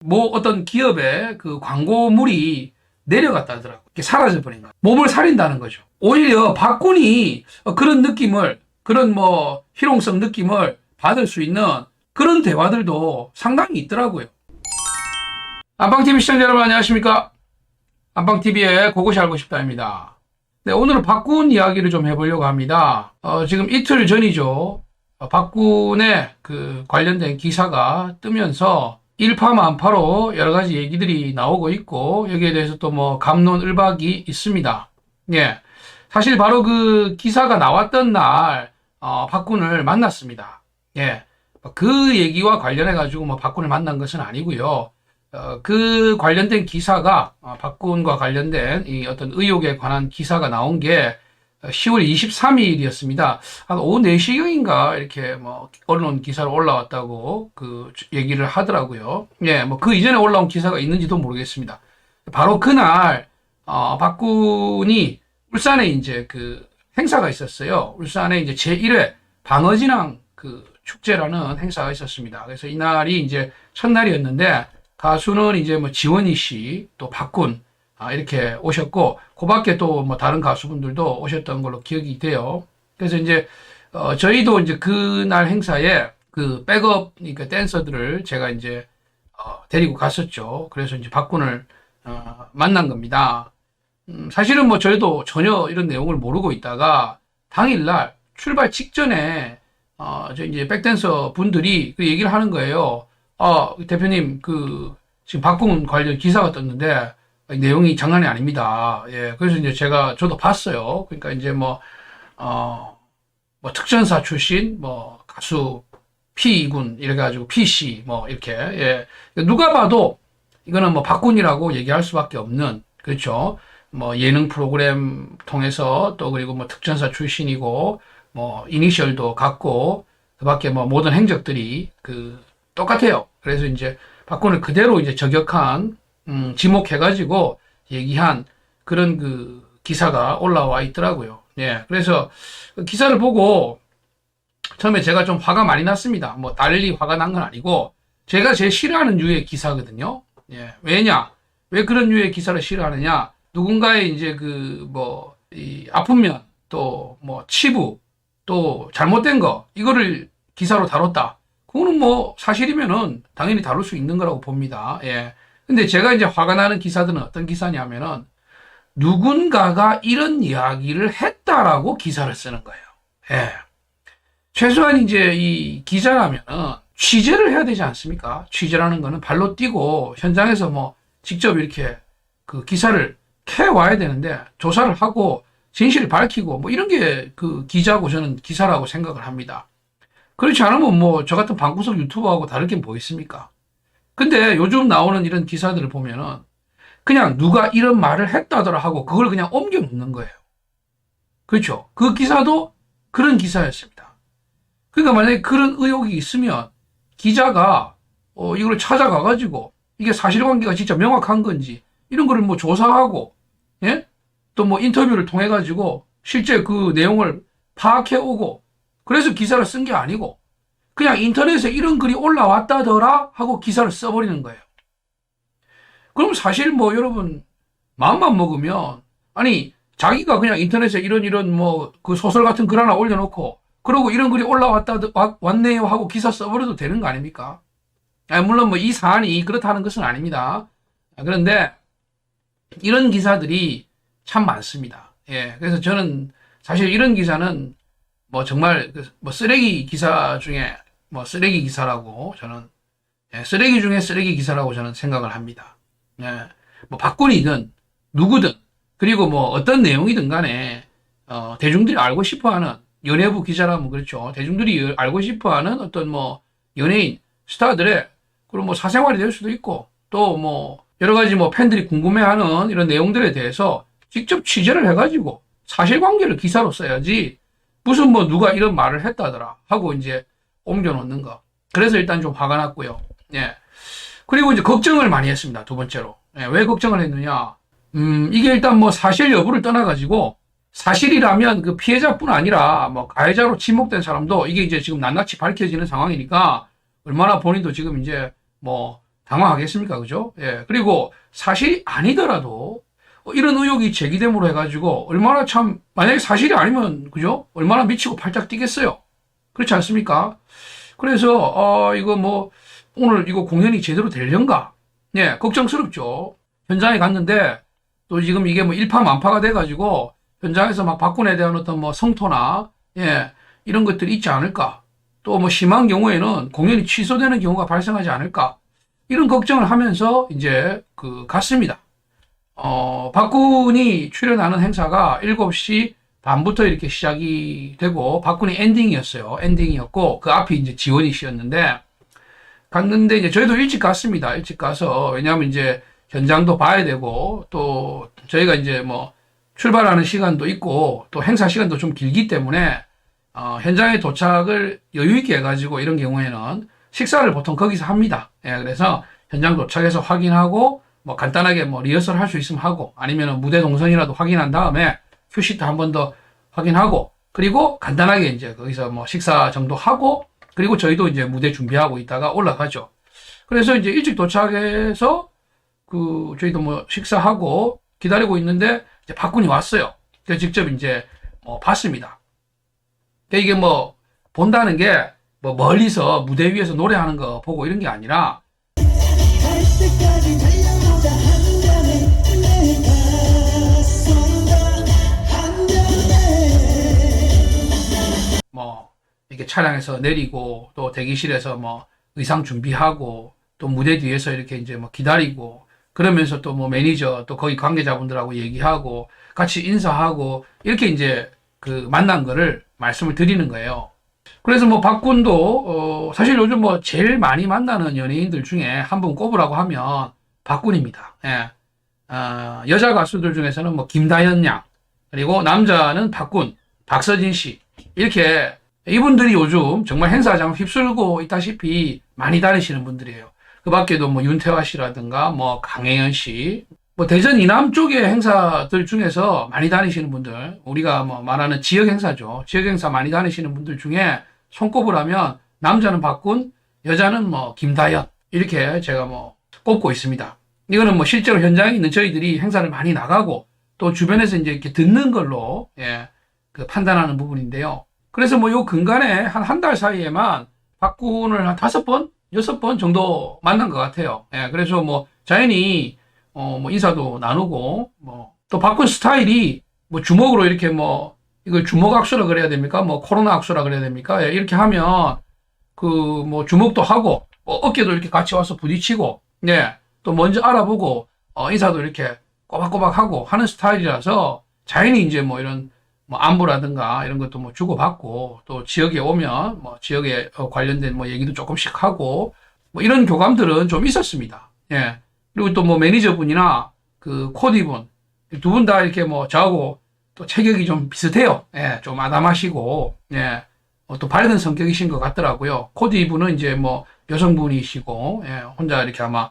뭐 어떤 기업의 그 광고물이 내려갔다 하더라고요. 이게 사라져버린 거예요. 몸을 사린다는 거죠. 오히려 박군이 그런 느낌을, 그런 뭐 희롱성 느낌을 받을 수 있는 그런 대화들도 상당히 있더라고요. 안방TV 시청자 여러분 안녕하십니까? 안방TV의 그것이 알고 싶다입니다. 네, 오늘은 박군 이야기를 좀 해보려고 합니다. 지금 이틀 전이죠. 박군의 그 관련된 기사가 뜨면서 일파만파로 여러 가지 얘기들이 나오고 있고, 여기에 대해서 또 뭐 갑론을박이 있습니다. 예. 사실 바로 그 기사가 나왔던 날, 박군을 만났습니다. 예. 그 얘기와 관련해가지고 뭐 박군을 만난 것은 아니고요. 그 관련된 기사가, 박군과 관련된 이 어떤 의혹에 관한 기사가 나온 게 10월 23일이었습니다. 한 오후 4시경인가 이렇게 뭐 언론 기사로 올라왔다고 그 얘기를 하더라고요. 예, 뭐 그 이전에 올라온 기사가 있는지도 모르겠습니다. 바로 그날, 박군이 울산에 이제 그 행사가 있었어요. 울산에 이제 제1회 방어진앙 그 축제라는 행사가 있었습니다. 그래서 이날이 이제 첫날이었는데, 가수는 이제 뭐 지원이 씨, 또 박군, 이렇게 오셨고, 그 밖에 또 뭐 다른 가수분들도 오셨던 걸로 기억이 돼요. 그래서 이제, 저희도 이제 그날 행사에 그 백업, 그러니까 댄서들을 제가 이제, 데리고 갔었죠. 그래서 이제 박군을, 만난 겁니다. 사실은 뭐 저희도 전혀 이런 내용을 모르고 있다가 당일날 출발 직전에, 저 이제 백댄서 분들이 그 얘기를 하는 거예요. 대표님, 지금 박군 관련 기사가 떴는데, 내용이 장난이 아닙니다. 예. 그래서 이제 저도 봤어요. 그러니까 이제 뭐 특전사 출신, 뭐, 가수 P군, 이래가지고 PC, 뭐, 이렇게, 예. 누가 봐도 이거는 뭐 박군이라고 얘기할 수밖에 없는, 그렇죠. 뭐, 예능 프로그램 통해서 또 그리고 뭐 특전사 출신이고, 뭐, 이니셜도 같고, 그 밖에 뭐 모든 행적들이 똑같아요. 그래서 이제 박군을 그대로 이제 저격한, 지목해가지고 얘기한 그런 그 기사가 올라와 있더라고요. 예. 그래서 그 기사를 보고 처음에 제가 좀 화가 많이 났습니다. 뭐 달리 화가 난 건 아니고, 제가 제일 싫어하는 류의 기사거든요. 예. 왜냐? 왜 그런 류의 기사를 싫어하느냐? 누군가의 이제 이 아픈 면, 또 뭐 치부, 또 잘못된 거, 이거를 기사로 다뤘다. 그거는 뭐 사실이면은 당연히 다룰 수 있는 거라고 봅니다. 예. 근데 제가 이제 화가 나는 기사들은 어떤 기사냐면은, 누군가가 이런 이야기를 했다라고 기사를 쓰는 거예요. 예. 최소한 이제 이 기자라면은 취재를 해야 되지 않습니까? 취재라는 거는 발로 뛰고 현장에서 뭐 직접 이렇게 그 기사를 캐와야 되는데, 조사를 하고 진실을 밝히고 뭐 이런 게 그 기자고 저는 기사라고 생각을 합니다. 그렇지 않으면 뭐 저 같은 방구석 유튜버하고 다를 게 뭐 있습니까? 근데 요즘 나오는 이런 기사들을 보면은 그냥 누가 이런 말을 했다더라 하고 그걸 그냥 옮겨 놓는 거예요. 그렇죠? 그 기사도 그런 기사였습니다. 그러니까 만약에 그런 의혹이 있으면 기자가 이걸 찾아가 가지고 이게 사실관계가 진짜 명확한 건지 이런 거를 뭐 조사하고, 예? 또 뭐 인터뷰를 통해 가지고 실제 그 내용을 파악해 오고, 그래서 기사를 쓴 게 아니고 그냥 인터넷에 이런 글이 올라왔다더라 하고 기사를 써버리는 거예요. 그럼 사실 뭐 여러분 마음만 먹으면, 아니 자기가 그냥 인터넷에 이런 뭐 그 소설 같은 글 하나 올려놓고 그러고 이런 글이 왔네요 하고 기사 써버려도 되는 거 아닙니까? 물론 뭐 이 사안이 그렇다는 것은 아닙니다. 그런데 이런 기사들이 참 많습니다. 예. 그래서 저는 사실 이런 기사는 뭐 정말 뭐 쓰레기 기사 중에 뭐 쓰레기 기사라고 저는, 예, 쓰레기 중에 쓰레기 기사라고 저는 생각을 합니다. 예, 뭐 박군이든 누구든, 그리고 뭐 어떤 내용이든 간에 대중들이 알고 싶어하는, 연예부 기자라면 그렇죠. 대중들이 알고 싶어하는 어떤 뭐 연예인, 스타들의 그런 뭐 사생활이 될 수도 있고, 또 뭐 여러 가지 뭐 팬들이 궁금해하는 이런 내용들에 대해서 직접 취재를 해가지고 사실관계를 기사로 써야지, 무슨 뭐 누가 이런 말을 했다더라 하고 이제 옮겨놓는 거. 그래서 일단 좀 화가 났고요. 예. 그리고 이제 걱정을 많이 했습니다. 두 번째로. 예, 왜 걱정을 했느냐. 이게 일단 뭐 사실 여부를 떠나가지고, 사실이라면 그 피해자뿐 아니라 뭐 가해자로 지목된 사람도 이게 이제 지금 낱낱이 밝혀지는 상황이니까 얼마나 본인도 지금 이제 뭐 당황하겠습니까? 그죠? 예. 그리고 사실이 아니더라도 이런 의혹이 제기됨으로 해가지고 얼마나 참, 만약에 사실이 아니면, 그죠? 얼마나 미치고 팔짝 뛰겠어요. 그렇지 않습니까? 그래서, 이거 뭐, 오늘 이거 공연이 제대로 되려는가? 예, 걱정스럽죠. 현장에 갔는데, 또 지금 이게 뭐 일파만파가 돼가지고, 현장에서 막 박근혜에 대한 어떤 뭐 성토나, 예, 이런 것들이 있지 않을까? 또 뭐 심한 경우에는 공연이 취소되는 경우가 발생하지 않을까? 이런 걱정을 하면서 이제 갔습니다. 박군이 출연하는 행사가 7시 반부터 이렇게 시작이 되고, 박군이 엔딩이었어요. 엔딩이었고, 그 앞이 이제 지원이 씨였는데, 갔는데 이제 저희도 일찍 갔습니다. 일찍 가서, 왜냐하면 이제 현장도 봐야 되고, 또 저희가 이제 뭐 출발하는 시간도 있고, 또 행사 시간도 좀 길기 때문에, 현장에 도착을 여유있게 해가지고 이런 경우에는 식사를 보통 거기서 합니다. 예, 그래서 현장 도착해서 확인하고, 뭐 간단하게 뭐 리허설 할 수 있으면 하고, 아니면 무대 동선이라도 확인한 다음에 큐시트 한 번 더 확인하고, 그리고 간단하게 이제 거기서 뭐 식사 정도 하고, 그리고 저희도 이제 무대 준비하고 있다가 올라가죠. 그래서 이제 일찍 도착해서 저희도 뭐 식사하고 기다리고 있는데 이제 박군이 왔어요. 그래서 직접 이제 봤습니다. 이게 뭐 본다는 게 뭐 멀리서 무대 위에서 노래하는 거 보고 이런 게 아니라 뭐 이렇게 차량에서 내리고 또 대기실에서 뭐 의상 준비하고 또 무대 뒤에서 이렇게 이제 뭐 기다리고 그러면서 또 뭐 매니저 또 거기 관계자분들하고 얘기하고 같이 인사하고 이렇게 이제 만난 거를 말씀을 드리는 거예요. 그래서 뭐 박군도 사실 요즘 뭐 제일 많이 만나는 연예인들 중에 한 분 꼽으라고 하면 박군입니다. 예. 여자 가수들 중에서는 뭐 김다현 양, 그리고 남자는 박군, 박서진 씨, 이렇게 이분들이 요즘 정말 행사장 휩쓸고 있다시피 많이 다니시는 분들이에요. 그 밖에도 뭐 윤태화 씨라든가 뭐 강혜연 씨, 뭐 대전 이남 쪽의 행사들 중에서 많이 다니시는 분들, 우리가 뭐 말하는 지역 행사죠. 지역 행사 많이 다니시는 분들 중에 손꼽으라면 남자는 박군, 여자는 뭐 김다현, 이렇게 제가 뭐 꼽고 있습니다. 이거는 뭐 실제로 현장에 있는 저희들이 행사를 많이 나가고 또 주변에서 이제 이렇게 듣는 걸로 판단하는 부분인데요. 그래서 뭐 요 근간에 한 달 사이에만 박군을 한 5번, 6번 정도 만난 것 같아요. 예, 그래서 뭐 자연히 뭐 인사도 나누고 뭐 또 박군 스타일이 뭐 주먹으로 이렇게 뭐 이걸 주먹 악수라 그래야 됩니까? 뭐 코로나 악수라 그래야 됩니까? 예, 이렇게 하면 뭐 주먹도 하고 어깨도 이렇게 같이 와서 부딪히고 예, 또 먼저 알아보고 인사도 이렇게 꼬박꼬박 하고 하는 스타일이라서 자연히 이제 뭐 이런 뭐 안부라든가 이런 것도 뭐 주고받고 또 지역에 오면 뭐 지역에 관련된 뭐 얘기도 조금씩 하고 뭐 이런 교감들은 좀 있었습니다. 예. 그리고 또 뭐 매니저분이나 코디분 두 분 다 이렇게 뭐 저하고 또 체격이 좀 비슷해요. 예. 좀 아담하시고 예. 또 밝은 성격이신 것 같더라고요. 코디분은 이제 뭐 여성분이시고 예. 혼자 이렇게 아마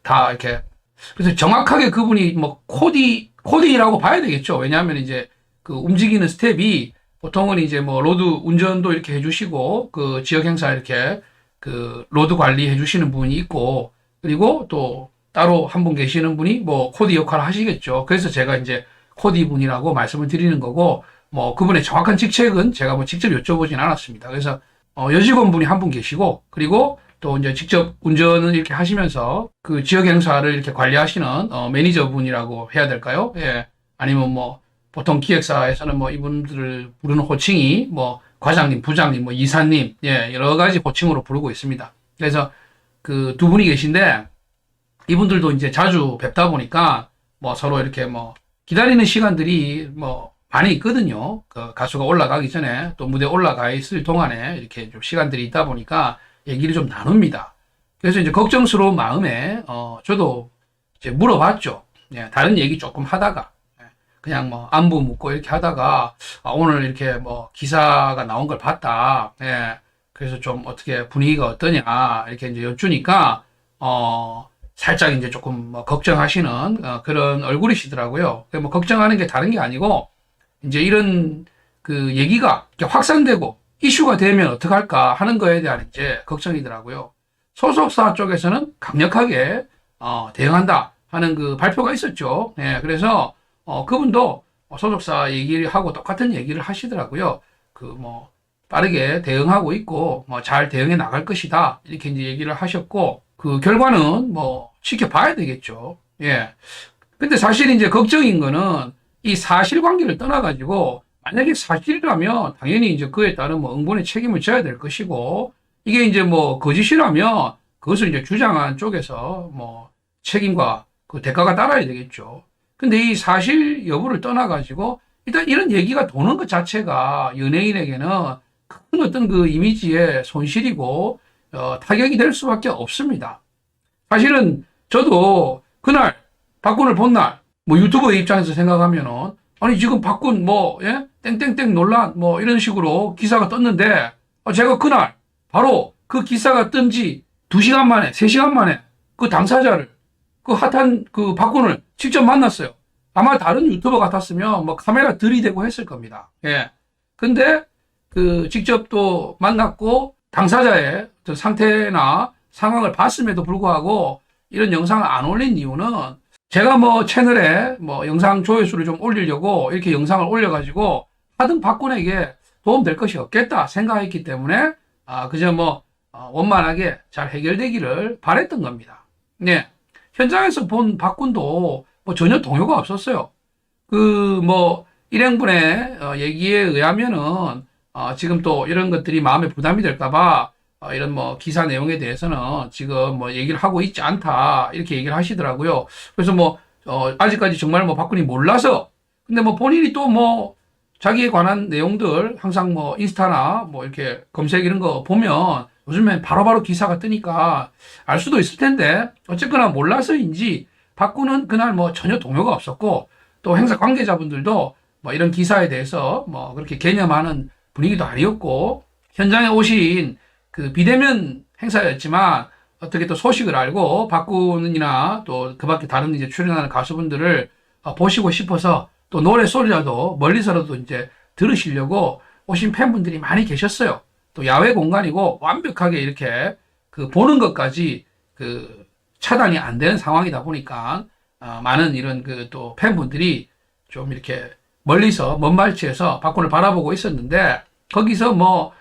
다 이렇게 그래서 정확하게 그분이 뭐 코디라고 봐야 되겠죠. 왜냐하면 이제 움직이는 스텝이 보통은 이제 뭐 로드 운전도 이렇게 해주시고 지역 행사 이렇게 로드 관리 해주시는 분이 있고 그리고 또 따로 한 분 계시는 분이 뭐 코디 역할을 하시겠죠. 그래서 제가 이제 코디 분이라고 말씀을 드리는 거고 뭐 그분의 정확한 직책은 제가 뭐 직접 여쭤보진 않았습니다. 그래서 여직원 분이 한 분 계시고 그리고 또 이제 직접 운전을 이렇게 하시면서 지역 행사를 이렇게 관리하시는 매니저 분이라고 해야 될까요? 예. 아니면 뭐 보통 기획사에서는 뭐 이분들을 부르는 호칭이 뭐 과장님, 부장님, 뭐 이사님, 예, 여러 가지 호칭으로 부르고 있습니다. 그래서 두 분이 계신데 이분들도 이제 자주 뵙다 보니까 뭐 서로 이렇게 뭐 기다리는 시간들이 뭐 많이 있거든요. 가수가 올라가기 전에 또 무대 올라가 있을 동안에 이렇게 좀 시간들이 있다 보니까 얘기를 좀 나눕니다. 그래서 이제 걱정스러운 마음에 저도 이제 물어봤죠. 예, 다른 얘기 조금 하다가 그냥 뭐 안부 묻고 이렇게 하다가 오늘 이렇게 뭐 기사가 나온 걸 봤다. 예. 그래서 좀 어떻게 분위기가 어떠냐 이렇게 이제 여쭈니까 살짝 이제 조금 뭐 걱정하시는 그런 얼굴이시더라고요. 뭐 걱정하는 게 다른 게 아니고 이제 이런 얘기가 이렇게 확산되고 이슈가 되면 어떡할까 하는 거에 대한 이제 걱정이더라고요. 소속사 쪽에서는 강력하게 대응한다 하는 그 발표가 있었죠. 예, 그래서 그분도 소속사 얘기를 하고 똑같은 얘기를 하시더라고요. 그 뭐 빠르게 대응하고 있고 뭐 잘 대응해 나갈 것이다 이렇게 이제 얘기를 하셨고 그 결과는 뭐 지켜봐야 되겠죠. 예. 근데 사실 이제 걱정인 거는 이 사실관계를 떠나가지고 만약에 사실이라면 당연히 이제 그에 따른 뭐 응분의 책임을 져야 될 것이고 이게 이제 뭐 거짓이라면 그것을 이제 주장한 쪽에서 뭐 책임과 그 대가가 따라야 되겠죠. 근데 이 사실 여부를 떠나가지고 일단 이런 얘기가 도는 것 자체가 연예인에게는 큰 어떤 그 이미지의 손실이고 타격이 될 수밖에 없습니다. 사실은 저도 그날 박군을 본 날 뭐 유튜버의 입장에서 생각하면은 아니 지금 박군 뭐 예? 땡땡땡 논란 뭐 이런 식으로 기사가 떴는데 제가 그날 바로 그 기사가 뜬 지 2시간 만에 3시간 만에 그 당사자를 그 핫한 그 박군을 직접 만났어요. 아마 다른 유튜버 같았으면 뭐 카메라 들이대고 했을 겁니다. 예. 근데 그 직접 또 만났고 당사자의 상태나 상황을 봤음에도 불구하고 이런 영상을 안 올린 이유는 제가 뭐 채널에 뭐 영상 조회수를 좀 올리려고 이렇게 영상을 올려가지고 하등 박군에게 도움될 것이 없겠다 생각했기 때문에 그저 뭐 원만하게 잘 해결되기를 바랬던 겁니다. 네. 현장에서 본 박군도 뭐 전혀 동요가 없었어요. 그 뭐 일행분의 얘기에 의하면은 지금 또 이런 것들이 마음에 부담이 될까봐 이런 뭐 기사 내용에 대해서는 지금 뭐 얘기를 하고 있지 않다 이렇게 얘기를 하시더라고요. 그래서 뭐 아직까지 정말 뭐 박군이 몰라서 근데 뭐 본인이 또 뭐 자기에 관한 내용들 항상 뭐 인스타나 뭐 이렇게 검색 이런 거 보면 요즘엔 바로바로 기사가 뜨니까 알 수도 있을 텐데 어쨌거나 몰라서인지 박군은 그날 뭐 전혀 동요가 없었고 또 행사 관계자분들도 뭐 이런 기사에 대해서 뭐 그렇게 개념하는 분위기도 아니었고 현장에 오신 그 비대면 행사였지만 어떻게 또 소식을 알고 박군이나 또 그 밖에 다른 이제 출연하는 가수분들을 보시고 싶어서 또 노래 소리라도 멀리서라도 이제 들으시려고 오신 팬분들이 많이 계셨어요. 또 야외 공간이고 완벽하게 이렇게 그 보는 것까지 그 차단이 안 되는 상황이다 보니까 많은 이런 그 또 팬분들이 좀 이렇게 멀리서 먼 발치에서 박군을 바라보고 있었는데 거기서 뭐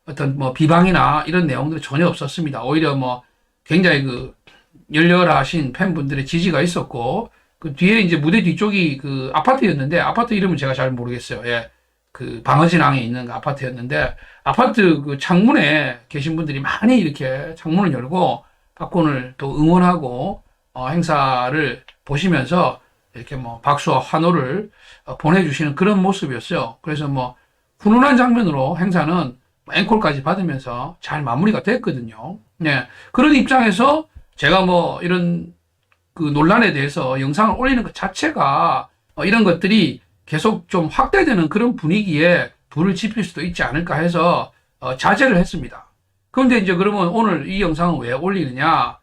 어떤 뭐 비방이나 이런 내용들이 전혀 없었습니다. 오히려 뭐 굉장히 그 열렬하신 팬분들의 지지가 있었고 그 뒤에 이제 무대 뒤쪽이 그 아파트였는데 아파트 이름은 제가 잘 모르겠어요. 예. 그 방어진항에 있는 그 아파트였는데 아파트 그 창문에 계신 분들이 많이 이렇게 창문을 열고 박군을 또 응원하고 행사를 보시면서 이렇게 뭐 박수와 환호를 보내주시는 그런 모습이었어요. 그래서 뭐 훈훈한 장면으로 행사는 앵콜까지 받으면서 잘 마무리가 됐거든요. 네. 그런 입장에서 제가 뭐 이런 그 논란에 대해서 영상을 올리는 것 자체가 이런 것들이 계속 좀 확대되는 그런 분위기에 불을 지필 수도 있지 않을까 해서 자제를 했습니다. 그런데 이제 그러면 오늘 이 영상은 왜 올리느냐?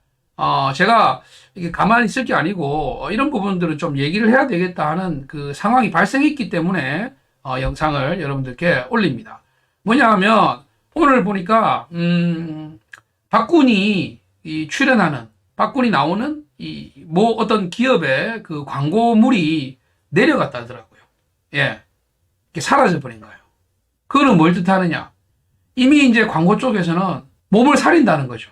제가 이게 가만히 있을 게 아니고 이런 부분들은 좀 얘기를 해야 되겠다 하는 그 상황이 발생했기 때문에 영상을 여러분들께 올립니다. 뭐냐 하면 오늘 보니까 박군이 출연하는 박군이 나오는 이 뭐 어떤 기업의 그 광고물이 내려갔다 하더라고요. 예. 이게 사라져 버린 거예요. 그거는 뭘 뜻하느냐? 이미 이제 광고 쪽에서는 몸을 사린다는 거죠.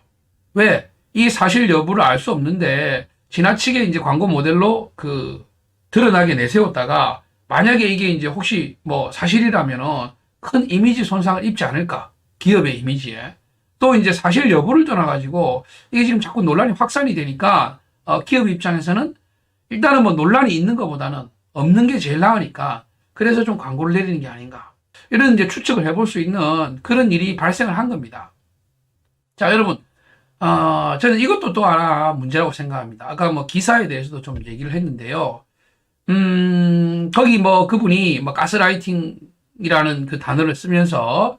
왜? 이 사실 여부를 알 수 없는데 지나치게 이제 광고 모델로 그 드러나게 내세웠다가 만약에 이게 이제 혹시 뭐 사실이라면은 큰 이미지 손상을 입지 않을까? 기업의 이미지에. 또 이제 사실 여부를 떠나가지고 이게 지금 자꾸 논란이 확산이 되니까 기업 입장에서는 일단은 뭐 논란이 있는 것보다는 없는 게 제일 나으니까 그래서 좀 광고를 내리는 게 아닌가. 이런 이제 추측을 해볼 수 있는 그런 일이 발생을 한 겁니다. 자, 여러분. 저는 이것도 또 하나 문제라고 생각합니다. 아까 뭐 기사에 대해서도 좀 얘기를 했는데요. 거기 뭐 그분이 뭐 가스라이팅이라는 그 단어를 쓰면서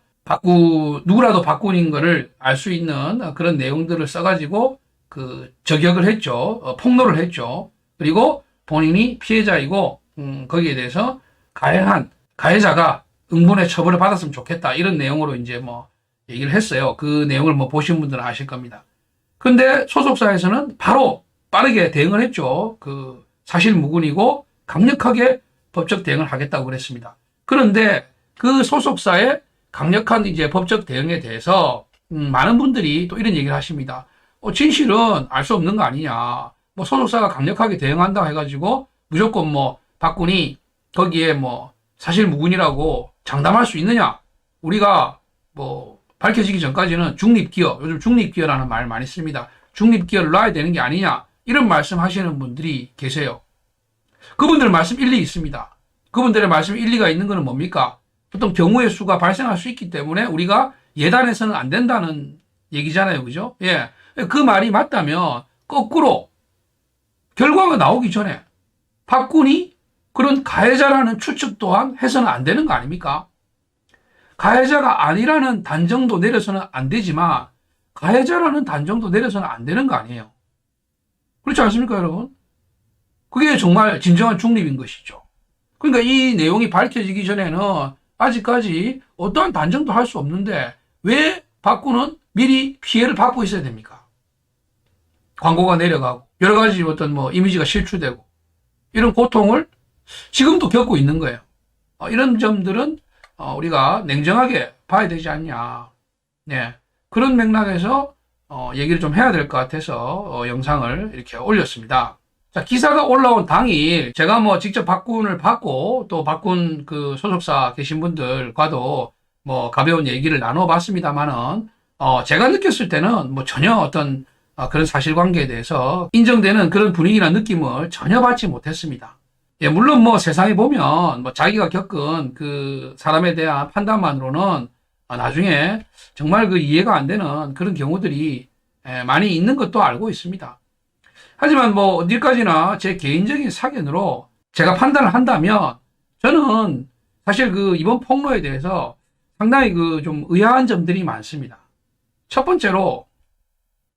누구라도 박군인 거를 알 수 있는 그런 내용들을 써가지고 그 저격을 했죠. 폭로를 했죠. 그리고 본인이 피해자이고, 거기에 대해서 가해자가 응분의 처벌을 받았으면 좋겠다. 이런 내용으로 이제 뭐 얘기를 했어요. 그 내용을 뭐 보신 분들은 아실 겁니다. 그런데 소속사에서는 바로 빠르게 대응을 했죠. 그 사실 무근이고 강력하게 법적 대응을 하겠다고 그랬습니다. 그런데 그 소속사의 강력한 이제 법적 대응에 대해서 많은 분들이 또 이런 얘기를 하십니다. 진실은 알 수 없는 거 아니냐. 뭐 소속사가 강력하게 대응한다 해가지고 무조건 뭐 박군이 거기에 뭐 사실 무근이라고 장담할 수 있느냐. 우리가 뭐 밝혀지기 전까지는 중립기여, 요즘 중립기여라는 말 많이 씁니다. 중립기여를 놔야 되는 게 아니냐. 이런 말씀 하시는 분들이 계세요. 그분들 말씀 일리 있습니다. 그분들의 말씀 일리가 있는 것은 뭡니까? 보통 경우의 수가 발생할 수 있기 때문에 우리가 예단해서는 안 된다는 얘기잖아요. 그죠? 예. 그 말이 맞다면 거꾸로 결과가 나오기 전에 박군이 그런 가해자라는 추측 또한 해서는 안 되는 거 아닙니까? 가해자가 아니라는 단정도 내려서는 안 되지만 가해자라는 단정도 내려서는 안 되는 거 아니에요. 그렇지 않습니까, 여러분? 그게 정말 진정한 중립인 것이죠. 그러니까 이 내용이 밝혀지기 전에는 아직까지 어떠한 단정도 할 수 없는데 왜 박군은 미리 피해를 받고 있어야 됩니까? 광고가 내려가고 여러 가지 어떤 뭐 이미지가 실추되고 이런 고통을 지금도 겪고 있는 거예요. 이런 점들은 우리가 냉정하게 봐야 되지 않냐. 네. 그런 맥락에서 얘기를 좀 해야 될 것 같아서 영상을 이렇게 올렸습니다. 자, 기사가 올라온 당일 제가 뭐 직접 박군을 받고 또 박군 그 소속사 계신 분들과도 뭐 가벼운 얘기를 나눠봤습니다만은 제가 느꼈을 때는 뭐 전혀 어떤 그런 사실관계에 대해서 인정되는 그런 분위기나 느낌을 전혀 받지 못했습니다. 예, 물론 뭐 세상에 보면 뭐 자기가 겪은 그 사람에 대한 판단만으로는 나중에 정말 그 이해가 안 되는 그런 경우들이 많이 있는 것도 알고 있습니다. 하지만 뭐 어디까지나 제 개인적인 사견으로 제가 판단을 한다면 저는 사실 그 이번 폭로에 대해서 상당히 그 좀 의아한 점들이 많습니다. 첫 번째로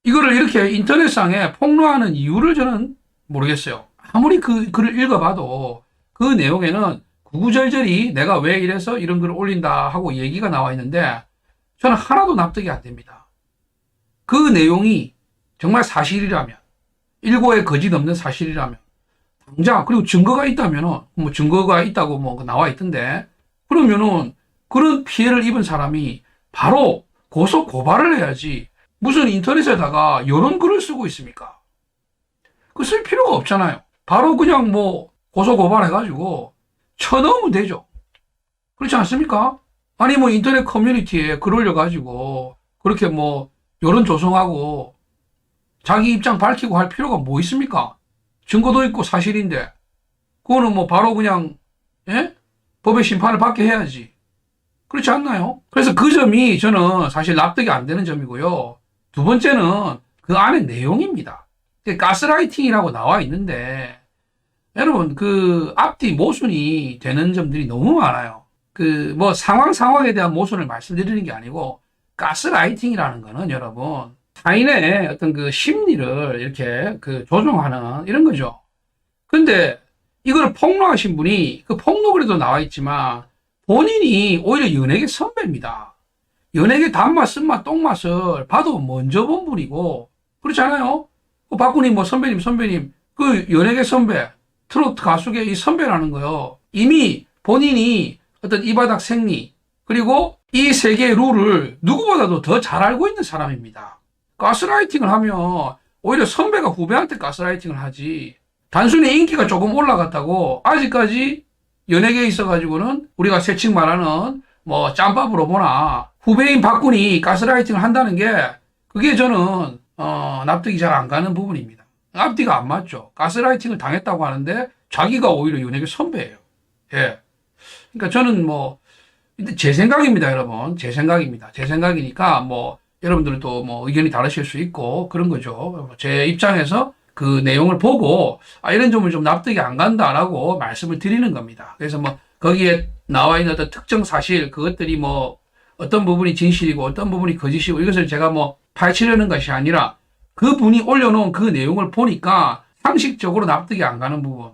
이거를 이렇게 인터넷상에 폭로하는 이유를 저는 모르겠어요. 아무리 그 글을 읽어봐도 그 내용에는 구구절절히 내가 왜 이래서 이런 글을 올린다 하고 얘기가 나와 있는데 저는 하나도 납득이 안 됩니다. 그 내용이 정말 사실이라면, 일고의 거짓 없는 사실이라면, 당장, 그리고 증거가 있다면은, 뭐 증거가 있다고 뭐 나와 있던데, 그러면은 그런 피해를 입은 사람이 바로 고소 고발을 해야지 무슨 인터넷에다가 이런 글을 쓰고 있습니까? 그 쓸 필요가 없잖아요. 바로 그냥 뭐 고소 고발해가지고 쳐넣으면 되죠. 그렇지 않습니까? 아니 뭐 인터넷 커뮤니티에 글 올려가지고 그렇게 뭐 여론 조성하고 자기 입장 밝히고 할 필요가 뭐 있습니까? 증거도 있고 사실인데 그거는 뭐 바로 그냥 법의 심판을 받게 해야지. 그렇지 않나요? 그래서 그 점이 저는 사실 납득이 안 되는 점이고요. 두 번째는 그 안에 내용입니다. 가스라이팅이라고 나와 있는데 여러분 그 앞뒤 모순이 되는 점들이 너무 많아요. 그 뭐 상황에 대한 모순을 말씀드리는 게 아니고 가스라이팅이라는 거는 여러분 타인의 어떤 그 심리를 이렇게 그 조종하는 이런 거죠. 근데 이걸 폭로하신 분이 그 폭로글에도 나와 있지만 본인이 오히려 연예계 선배입니다. 연예계 단맛, 쓴맛, 똥맛을 봐도 먼저 본 분이고 그렇지 않아요? 박군이 뭐 선배님 그 연예계 선배 트로트 가수계 이 선배라는 거요. 이미 본인이 어떤 이 바닥 생리 그리고 이 세계의 룰을 누구보다도 더 잘 알고 있는 사람입니다. 가스라이팅을 하면 오히려 선배가 후배한테 가스라이팅을 하지 단순히 인기가 조금 올라갔다고 아직까지 연예계에 있어가지고는 우리가 세칭 말하는 뭐 짬밥으로 보나 후배인 박군이 가스라이팅을 한다는 게 그게 저는 납득이 잘 안 가는 부분입니다. 앞뒤가 안 맞죠. 가스라이팅을 당했다고 하는데 자기가 오히려 연예계 선배예요. 예. 그러니까 저는 뭐 제 생각입니다, 여러분. 제 생각입니다. 제 생각이니까 뭐 여러분들도 뭐 의견이 다르실 수 있고 그런 거죠. 제 입장에서 그 내용을 보고 이런 점을 좀 납득이 안 간다라고 말씀을 드리는 겁니다. 그래서 뭐 거기에 나와 있는 어떤 특정 사실 그것들이 뭐 어떤 부분이 진실이고 어떤 부분이 거짓이고 이것을 제가 뭐 파헤치려는 것이 아니라 그분이 올려놓은 그 내용을 보니까 상식적으로 납득이 안 가는 부분.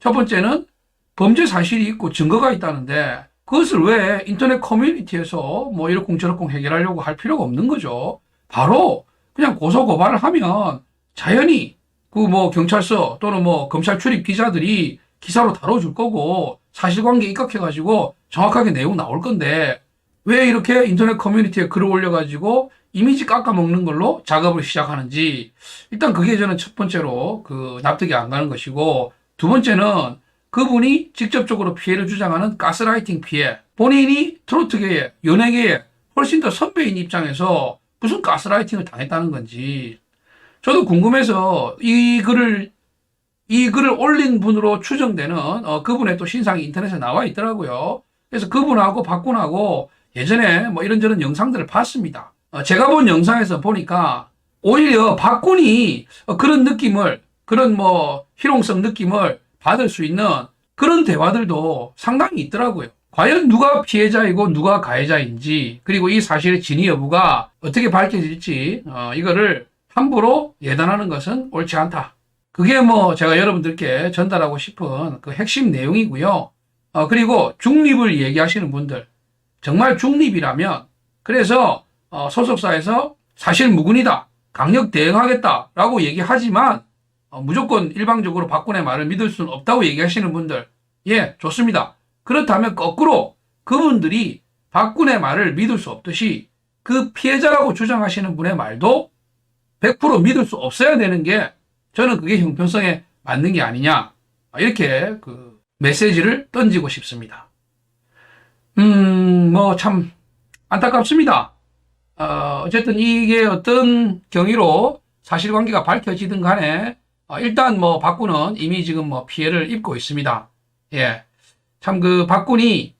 첫 번째는 범죄 사실이 있고 증거가 있다는데 그것을 왜 인터넷 커뮤니티에서 뭐 이러쿵저러쿵 해결하려고 할 필요가 없는 거죠. 바로 그냥 고소 고발을 하면 자연히 그 뭐 경찰서 또는 뭐 검찰 출입 기자들이 기사로 다뤄줄 거고 사실관계 입각해가지고 정확하게 내용 나올 건데 왜 이렇게 인터넷 커뮤니티에 글을 올려가지고 이미지 깎아먹는 걸로 작업을 시작하는지 일단 그게 저는 첫 번째로 그 납득이 안 가는 것이고 두 번째는 그분이 직접적으로 피해를 주장하는 가스라이팅 피해 본인이 트로트계에 연예계에 훨씬 더 선배인 입장에서 무슨 가스라이팅을 당했다는 건지 저도 궁금해서 이 글을 올린 분으로 추정되는 그분의 또 신상이 인터넷에 나와 있더라고요. 그래서 그분하고 박군하고 예전에 뭐 이런저런 영상들을 봤습니다. 제가 본 영상에서 보니까 오히려 박군이 그런 느낌을 그런 뭐 희롱성 느낌을 받을 수 있는 그런 대화들도 상당히 있더라고요. 과연 누가 피해자이고 누가 가해자인지 그리고 이 사실의 진위 여부가 어떻게 밝혀질지 이거를 함부로 예단하는 것은 옳지 않다. 그게 뭐 제가 여러분들께 전달하고 싶은 그 핵심 내용이고요. 그리고 중립을 얘기하시는 분들 정말 중립이라면 그래서 소속사에서 사실 무근이다. 강력 대응하겠다라고 얘기하지만 무조건 일방적으로 박군의 말을 믿을 수는 없다고 얘기하시는 분들 예 좋습니다. 그렇다면 거꾸로 그분들이 박군의 말을 믿을 수 없듯이 그 피해자라고 주장하시는 분의 말도 100% 믿을 수 없어야 되는 게 저는 그게 형평성에 맞는 게 아니냐 이렇게 그 메시지를 던지고 싶습니다. 뭐 참 안타깝습니다. 어쨌든 이게 어떤 경위로 사실관계가 밝혀지든 간에 일단 뭐 박군은 이미 지금 뭐 피해를 입고 있습니다. 예, 참 그 박군이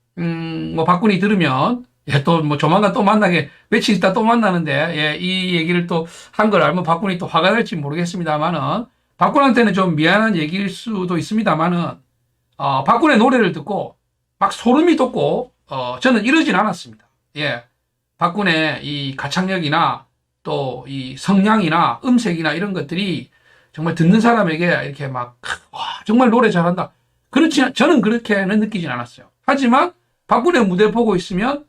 뭐 박군이 들으면 예, 또 뭐 조만간 또 만나게 며칠 있다 또 만나는데 예, 이 얘기를 또 한 걸 알면 박군이 또 화가 날지 모르겠습니다만은 박군한테는 좀 미안한 얘기일 수도 있습니다만은 박군의 노래를 듣고 막 소름이 돋고 저는 이러진 않았습니다. 예, 박군의 이 가창력이나 또 이 성량이나 음색이나 이런 것들이 정말 듣는 사람에게 이렇게 막 와, 정말 노래 잘한다. 저는 그렇게는 느끼진 않았어요. 하지만 박군의 무대 보고 있으면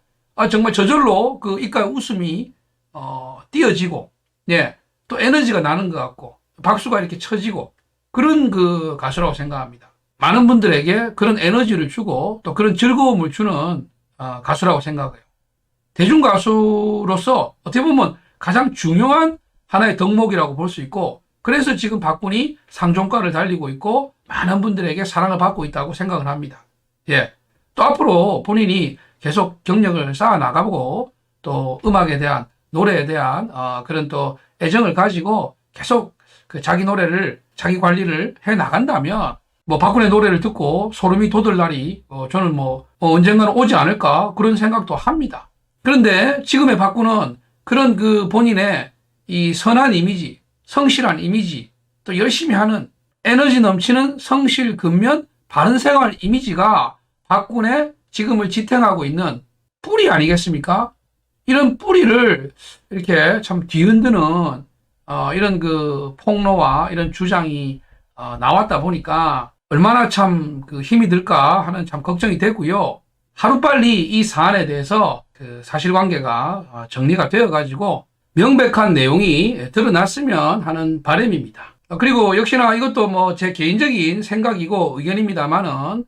정말 저절로 그 입가에 웃음이 띄어지고 예, 또 에너지가 나는 것 같고 박수가 이렇게 쳐지고 그런 그 가수라고 생각합니다. 많은 분들에게 그런 에너지를 주고 또 그런 즐거움을 주는 가수라고 생각해요. 대중 가수로서 어떻게 보면 가장 중요한 하나의 덕목이라고 볼 수 있고 그래서 지금 박군이 상종가를 달리고 있고 많은 분들에게 사랑을 받고 있다고 생각을 합니다. 예, 또 앞으로 본인이 계속 경력을 쌓아 나가보고 또 음악에 대한 노래에 대한 그런 또 애정을 가지고 계속 그 자기 노래를 자기 관리를 해 나간다면 뭐 박군의 노래를 듣고 소름이 돋을 날이 저는 뭐 언젠가는 오지 않을까 그런 생각도 합니다. 그런데 지금의 박군은 그런 그 본인의 이 선한 이미지, 성실한 이미지, 또 열심히 하는 에너지 넘치는 성실 근면 바른 생활 이미지가 박군의 지금을 지탱하고 있는 뿌리 아니겠습니까? 이런 뿌리를 이렇게 참 뒤흔드는 이런 그 폭로와 이런 주장이 나왔다 보니까 얼마나 참 그 힘이 들까 하는 참 걱정이 되고요. 하루빨리 이 사안에 대해서 그 사실관계가 정리가 되어가지고 명백한 내용이 드러났으면 하는 바람입니다. 그리고 역시나 이것도 뭐 제 개인적인 생각이고 의견입니다만은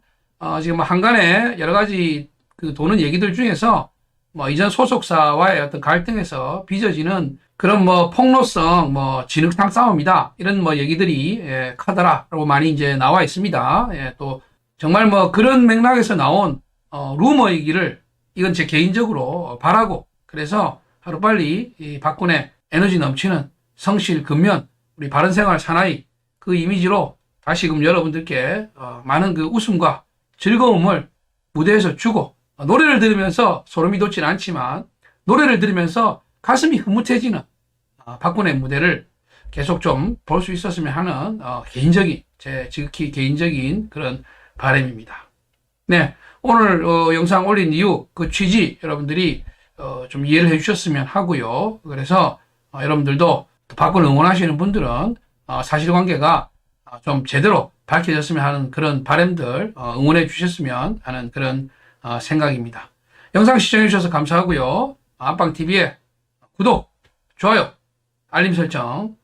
지금 한간에 여러 가지 그 도는 얘기들 중에서 뭐 이전 소속사와의 어떤 갈등에서 빚어지는 그런 뭐 폭로성 뭐 진흙탕 싸움이다 이런 뭐 얘기들이 카더라라고 많이 이제 나와 있습니다. 예, 또 정말 뭐 그런 맥락에서 나온 루머이기를 이건 제 개인적으로 바라고 그래서 하루빨리 이 박군의 에너지 넘치는 성실 근면 우리 바른생활 사나이 그 이미지로 다시금 여러분들께 많은 그 웃음과 즐거움을 무대에서 주고 노래를 들으면서 소름이 돋지는 않지만 노래를 들으면서 가슴이 흐뭇해지는 박군의 무대를 계속 좀 볼 수 있었으면 하는 개인적인 제 지극히 개인적인 그런 바람입니다. 네, 오늘 영상 올린 이유 그 취지 여러분들이 좀 이해를 해주셨으면 하고요. 그래서 여러분들도 박군을 응원하시는 분들은 사실관계가 좀 제대로 밝혀졌으면 하는 그런 바람들 응원해 주셨으면 하는 그런 생각입니다. 영상 시청해주셔서 감사하고요. 안방TV에 구독, 좋아요, 알림 설정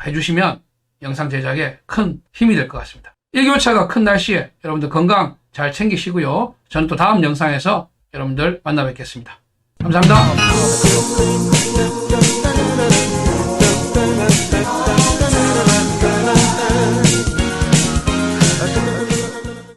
해주시면 영상 제작에 큰 힘이 될 것 같습니다. 일교차가 큰 날씨에 여러분들 건강 잘 챙기시고요. 저는 또 다음 영상에서 여러분들 만나 뵙겠습니다. 감사합니다.